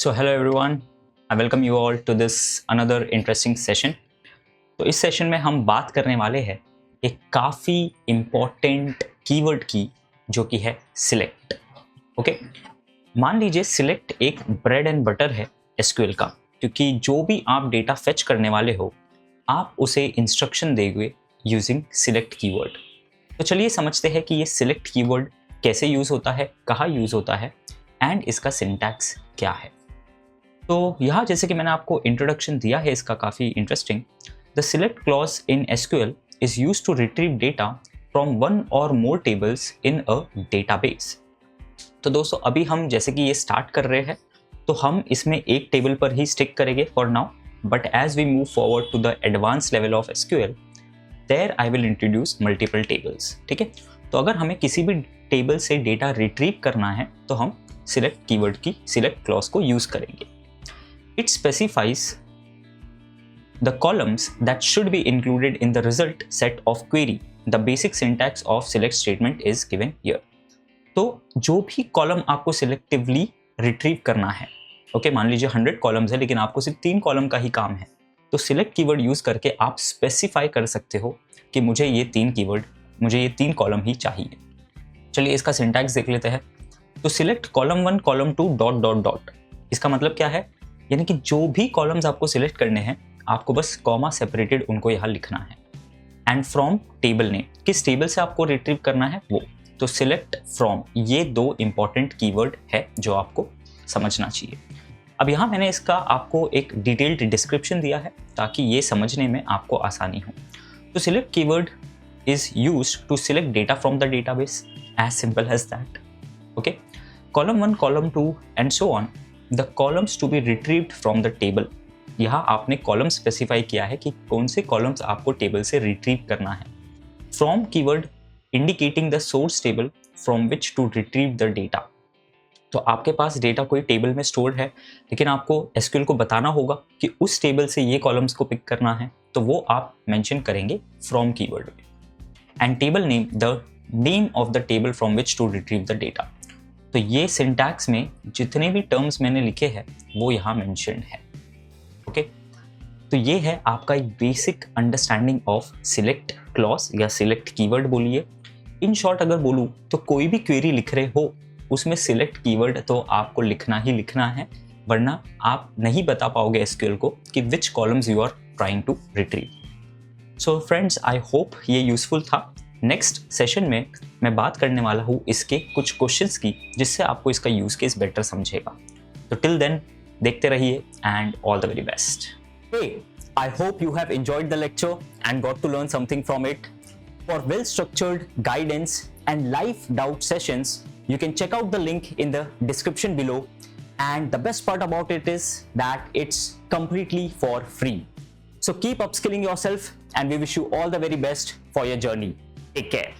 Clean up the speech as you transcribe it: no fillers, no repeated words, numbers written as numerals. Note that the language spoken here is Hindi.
So hello everyone, I welcome you all to this another interesting session. तो इस सेशन में हम बात करने वाले हैं एक काफ़ी इम्पॉर्टेंट कीवर्ड की जो कि है सिलेक्ट. ओके, मान लीजिए सिलेक्ट एक ब्रेड एंड बटर है एसक्यूएल का, क्योंकि जो भी आप डेटा फेच करने वाले हो आप उसे इंस्ट्रक्शन देंगे यूजिंग सिलेक्ट कीवर्ड. तो चलिए समझते हैं कि ये सिलेक्ट कीवर्ड कैसे यूज़ होता है, कहाँ यूज़ होता है एंड इसका सिंटैक्स क्या है. तो यहाँ जैसे कि मैंने आपको इंट्रोडक्शन दिया है इसका काफ़ी interesting. The select clause in SQL is used to retrieve data from one or more tables in a database. तो दोस्तों अभी हम जैसे कि ये स्टार्ट कर रहे हैं तो हम इसमें एक टेबल पर ही स्टिक करेंगे for now, but as we move forward to the advance level of SQL there I will introduce multiple tables. ठीक है, तो अगर हमें किसी भी टेबल से डेटा रिट्रीव करना है तो हम सिलेक्ट कीवर्ड की सिलेक्ट क्लॉज को यूज करेंगे. It specifies the columns that should be included in the result set of query. The basic syntax of select statement is given here. तो जो भी कॉलम आपको सिलेक्टिवली रिट्रीव करना है, ओके, मान लीजिए 100 कॉलम्स है लेकिन आपको सिर्फ 3 कॉलम का ही काम है, तो सिलेक्ट कीवर्ड यूज करके आप स्पेसिफाई कर सकते हो कि मुझे ये 3 कॉलम ही चाहिए. चलिए इसका सिंटैक्स देख लेते हैं. तो select column 1 column 2 dot dot dot. इसका मतलब क्या है, यानी कि जो भी कॉलम्स आपको सिलेक्ट करने हैं आपको बस कॉमा सेपरेटेड उनको यहाँ लिखना है. एंड फ्रॉम टेबल नेम, किस टेबल से आपको रिट्रीव करना है वो. तो सिलेक्ट फ्रॉम, ये 2 इंपॉर्टेंट कीवर्ड है जो आपको समझना चाहिए. अब यहाँ मैंने इसका आपको एक डिटेल्ड डिस्क्रिप्शन दिया है ताकि ये समझने में आपको आसानी हो. तो select keyword is used to select data from the database, as simple as that. Okay, column 1 column 2 and so on, the columns to be retrieved from the table. यहाँ आपने कॉलम स्पेसिफाई किया है कि कौन से कॉलम्स आपको टेबल से रिट्रीव करना है. From keyword indicating the source table from which to retrieve the data. तो आपके पास डेटा कोई टेबल में स्टोर्ड है लेकिन आपको एसक्यूएल को बताना होगा कि उस टेबल से ये कॉलम्स को पिक करना है, तो वो आप मेंशन करेंगे फ्रॉम कीवर्ड में. And table name, the name of the table from which to retrieve the data. तो ये सिंटैक्स में जितने भी टर्म्स मैंने लिखे हैं वो यहाँ मेंशन्ड है. ओके, तो ये है आपका एक basic understanding of select clause या सिलेक्ट कीवर्ड बोलिए. इन शॉर्ट अगर बोलूँ तो कोई भी क्वेरी लिख रहे हो उसमें सिलेक्ट कीवर्ड तो आपको लिखना ही लिखना है, वरना आप नहीं बता पाओगे एसक्यूएल को कि which columns you are trying to retrieve. So friends, I hope ये यूजफुल था. नेक्स्ट सेशन में मैं बात करने वाला हूँ इसके कुछ क्वेश्चंस की जिससे आपको इसका यूज केस बेटर समझेगा. तो टिल देन देखते रहिए and all the very best. I hope you have enjoyed the lecture and got to learn something from it. For well structured guidance and live doubt sessions you can check out the link in the description below, and the best part about it is that it's completely for free. So keep upskilling yourself and we wish you all the very best for your journey. Take care.